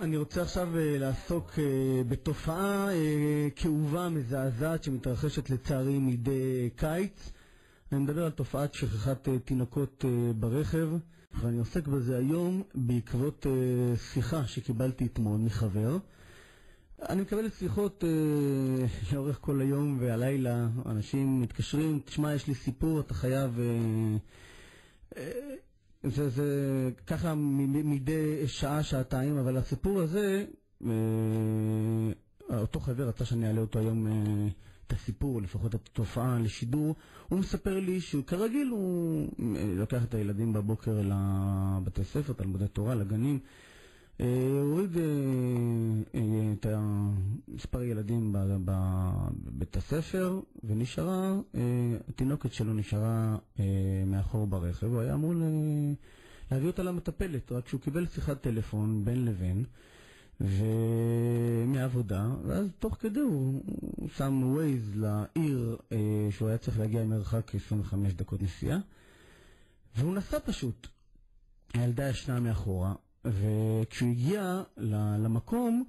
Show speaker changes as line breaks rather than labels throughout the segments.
אני רוצה עכשיו לעסוק בתופעה כאובה מזעזעת שמתרחשת לצערי מדי קיץ. אני מדבר על תופעת שכחת תינוקות ברכב, ואני עוסק בזה היום בעקבות שיחה שקיבלתי אתמול מחבר. אני מקבל שיחות לאורך כל היום והלילה, אנשים מתקשרים, תשמע, יש לי סיפור, אתה חייב... זה ככה מדי שעה, שעתיים, אבל הסיפור הזה, אותו חבר רצה שאני אעלה אותו היום את הסיפור, לפחות את התופעה לשידור. הוא מספר לי שכרגיל הוא לוקח את הילדים בבוקר לבתי ספר, תלמודי תורה, לגנים, הוריד את מספר ילדים בבית הספר, ונשארה, התינוקת שלו נשארה מאחור ברכב. הוא היה אמור להביא אותה למטפלת, רק שהוא קיבל שיחת טלפון בין לבין ומעבודה, ואז תוך כדי הוא שם ווייז לעיר שהוא היה צריך להגיע מרחק 25 דקות נסיעה, והוא נסע פשוט. הילדה ישנה מאחורה, וכשהוא הגיע למקום,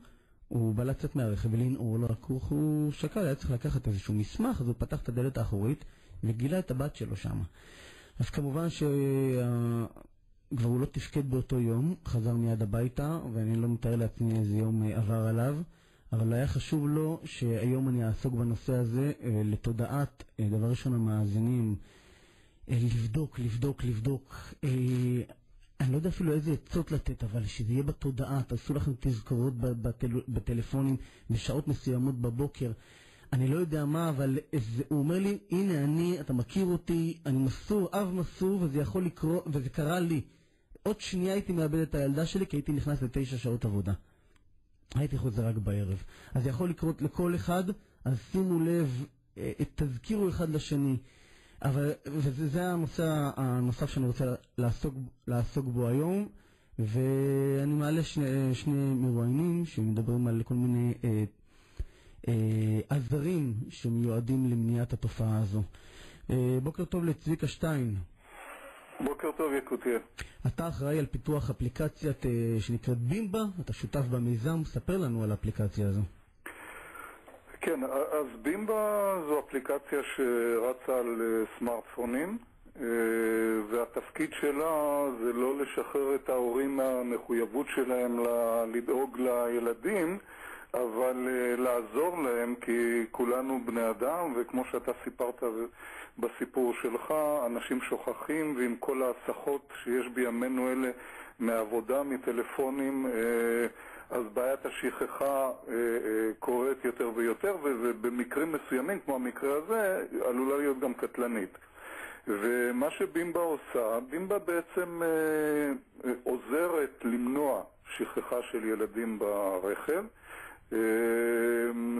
הוא בא לצאת מהרכב ולנעור לו, הוא שקל, היה צריך לקחת איזשהו מסמך, אז הוא פתח את הדלת האחורית וגילה את הבת שלו שם. אז כמובן שכבר הוא לא תפקד באותו יום, חזר מיד הביתה, ואני לא מתאר לעצמי איזה יום עבר עליו, אבל היה חשוב לו שהיום אני אעסוק בנושא הזה לתודעת, דבר ראשון המאזינים, לבדוק, אני לא יודע אפילו איזה עצות לתת, אבל שזה יהיה בתודעה, תעשו לכם תזכורות בטלפונים בשעות מסוימות בבוקר. אני לא יודע מה, אבל הוא אומר לי, הנה אתה מכיר אותי, אני מסור, אב מסור, וזה יכול לקרות, וזה קרה לי. עוד שנייה הייתי מאבד את הילדה שלי, כי הייתי נכנס ל9 שעות עבודה. הייתי חוזר רק בערב. אז זה יכול לקרות לכל אחד, אז שימו לב, תזכירו אחד לשני. וזה הנושא הנוסף שאני רוצה לעסוק בו היום, ואני מעלה שני מרואיינים שמדברים על כל מיני עזרים שמיועדים למניעת התופעה הזו. בוקר טוב לצביקה שטיין.
בוקר טוב יקותיאל.
אתה אחראי על פיתוח אפליקציית שנקראת בימבה, אתה שותף במיזם, ספר לנו על האפליקציה הזו.
כן, אז בימבה זו אפליקציה שרצה על סמארטפונים, והתפקיד שלה זה לא לשחרר את ההורים מהמחויבות שלהם לדאוג לילדים, אבל לעזור להם, כי כולנו בני אדם, וכמו שאתה סיפרת בסיפור שלך, אנשים שוכחים, ועם כל ההסחות שיש בימינו אלה מעבודה, מטלפונים, אז בעיית השכחה קורית יותר ויותר, ובמקרים מסוימים, כמו המקרה הזה, עלולה להיות גם קטלנית. ומה שבימבה עושה, בימבה בעצם עוזרת למנוע שכחה של ילדים ברכב,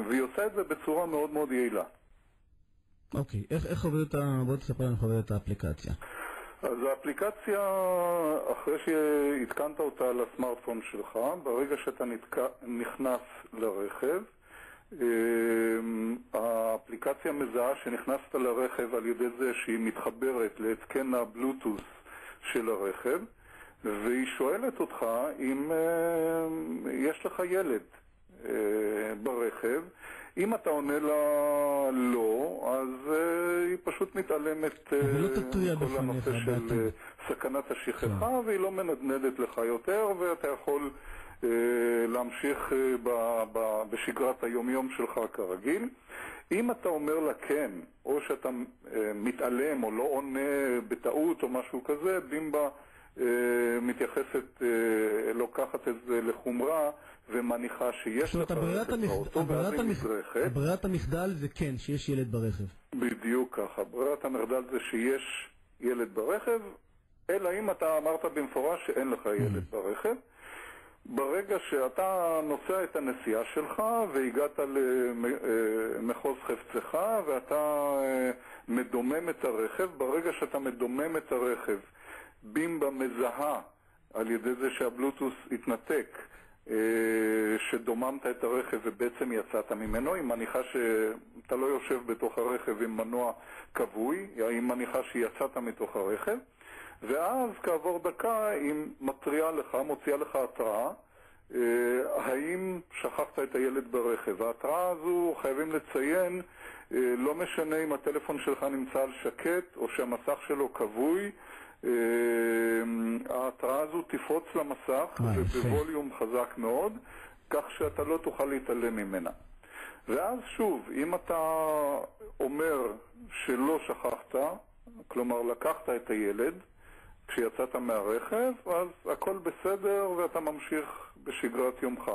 והיא עושה את זה בצורה מאוד מאוד יעילה.
אוקיי, איך עובדת, בוא תספר לנו איך עובדת האפליקציה.
אז האפליקציה, אחרי שהתקנת אותה על הסמארטפון שלך, ברגע שאתה נכנס לרכב, האפליקציה מזהה שנכנסת לרכב על ידי זה שהיא מתחברת להתקן הבלוטוס של הרכב, והיא שואלת אותך אם יש לך ילד ברכב. אם אתה עונה לה לא, אז היא פשוט מתעלמת כל הנושא של סכנת השכחה, והיא לא מנדנדת לך יותר, ואתה יכול להמשיך בשגרת היומיום שלך כרגיל. אם אתה אומר לה כן, או שאתה מתעלם או לא עונה בטעות או משהו כזה, בימבה מתייחסת, לוקחת את זה לחומרה ומניחה שיש לך רכב באוטו, ואז היא נדרכת.
ברירת המחדל זה כן, שיש ילד ברכב.
בדיוק ככה, ברירת המחדל זה שיש ילד ברכב, אלא אם אתה אמרת במפורש שאין לך ילד ברכב. ברגע שאתה נוסע את הנסיעה שלך והגעת למחוז חפצך ואתה מדומם את הרכב, ברגע שאתה מדומם את הרכב, בימבה מזהה על ידי זה שהבלוטוס התנתק, שדוממת את הרכב ובעצם יצאת ממנו. היא מניחה שאתה לא יושב בתוך הרכב עם מנוע קבוי, היא מניחה שיצאת מתוך הרכב, ואז כעבור דקה היא מטריעה לך, מוציאה לך התראה, האם שכחת את הילד ברכב? ההתראה הזו, חייבים לציין, לא משנה אם הטלפון שלך נמצא על שקט או שהמסך שלו כבוי, ההתראה הזו תפרוץ למסך ובווליום חזק מאוד, כך שאתה לא תוכל להתעלם ממנה. ואז שוב, אם אתה אומר שלא שכחת, כלומר לקחת את הילד כשיצאת מהרכב, אז הכל בסדר ואתה ממשיך בשגרת יומך.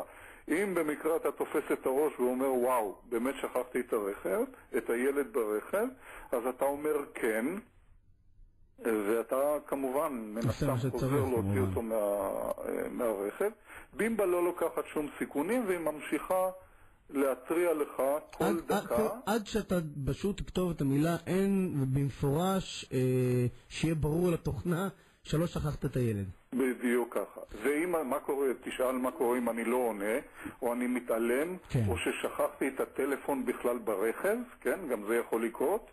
אם במקרה אתה תופס את הראש ואומר וואו, באמת שכחתי את הרכב, את הילד ברכב, אז אתה אומר כן, ואתה כמובן מנסה חוזר להוציא אותו מהרכב. בימבה לא לוקחת שום סיכונים והיא ממשיכה להטריע לך כל דקה.
עד שאתה פשוט תכתוב את המילה אין במפורש, שיהיה ברור לתוכנה שלא שכחת את הילד.
בדיוק ככה. ואם מה קורה, תשאל מה קורה אם אני לא עונה, או אני מתעלם, כן. או ששכחתי את הטלפון בכלל ברכב, כן, גם זה יכול לקרות.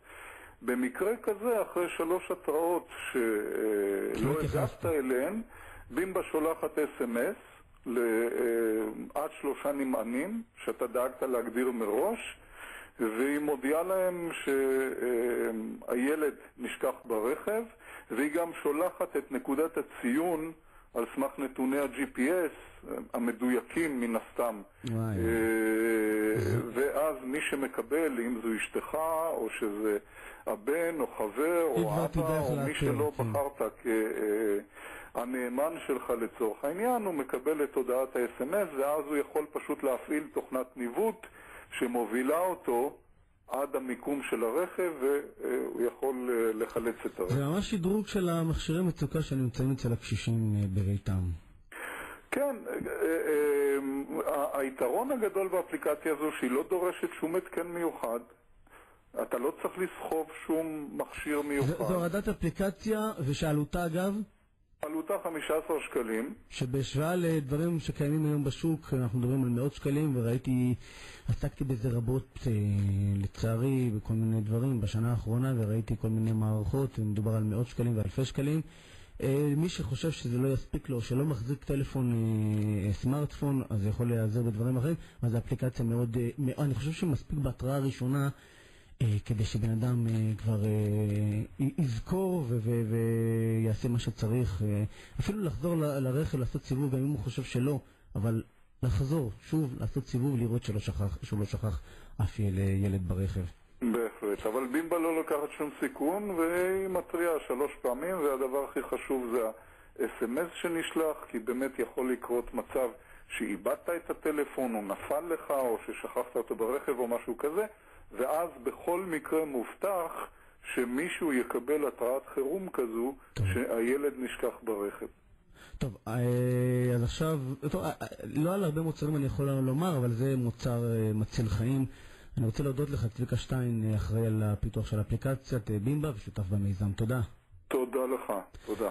במקרה כזה, אחרי 3 התראות שלא הגבת אליהן, בימבה שולחת SMS עד 3 נמענים שאתה דאגת להגדיר מראש, והיא מודיעה להם שהילד נשכח ברכב, והיא גם שולחת את נקודת הציון על סמך נתוני ה-GPS המדויקים מן הסתם. ואז מי שמקבל, אם זו אשתך או שזה הבן או חבר או אבא או מי שלא בחרת כהנאמן שלך לצורך העניין, הוא מקבל את הודעת ה-SMS, ואז הוא יכול פשוט להפעיל תוכנת ניווט שמובילה אותו עד המיקום של הרכב, והוא יכול לחלץ את הרכב.
זה ממש שדרוג של המכשירי מצוקה שנמצאים אצל הקשישים בביתם.
כן, היתרון הגדול באפליקציה הזו שהיא לא דורשת שום התקן מיוחד. אתה לא צריך לסחוב שום מכשיר מיוחד.
זו הורדת אפליקציה, ושעלותה אגב?
עלותה 15 שקלים.
שבהשוואה לדברים שקיימים היום בשוק, אנחנו מדברים על מאות שקלים, עסקתי בזה רבות, לצערי, בכל מיני דברים בשנה האחרונה, וראיתי כל מיני מערכות, מדובר על מאות שקלים ואלפי שקלים. מי שחושב שזה לא יספיק לו, שלא מחזיק טלפון סמארטפון, אז יכול להיעזר בדברים אחרים, אז האפליקציה מאוד, אני חושב שמספיק בהתראה הראשונה, כדי שבן אדם כבר יזכור ויעשה מה שצריך, אפילו לחזור לרכב, לעשות סיבוב, גם אם הוא חושב שלא, אבל לחזור, שוב, לעשות סיבוב, לראות שהוא לא שכח אף ילד ברכב.
בהחלט, אבל בימבה לא לקחת שום סיכון, והיא מטריעה 3 פעמים, והדבר הכי חשוב זה ה-SMS שנשלח, כי באמת יכול לקרות מצב שאיבדת את הטלפון, או נפל לך, או ששכחת אותו ברכב, או משהו כזה, ואז בכל מקרה מובטח שמישהו יקבל התראת חירום כזו, שהילד נשכח ברכב.
טוב, אז עכשיו, לא על הרבה מוצרים אני יכול לומר, אבל זה מוצר מציל חיים. אני רוצה להודות לך, צביקה שטיין, אחראי על הפיתוח של אפליקציית בימבה ושותף במיזם. תודה.
תודה לך, תודה.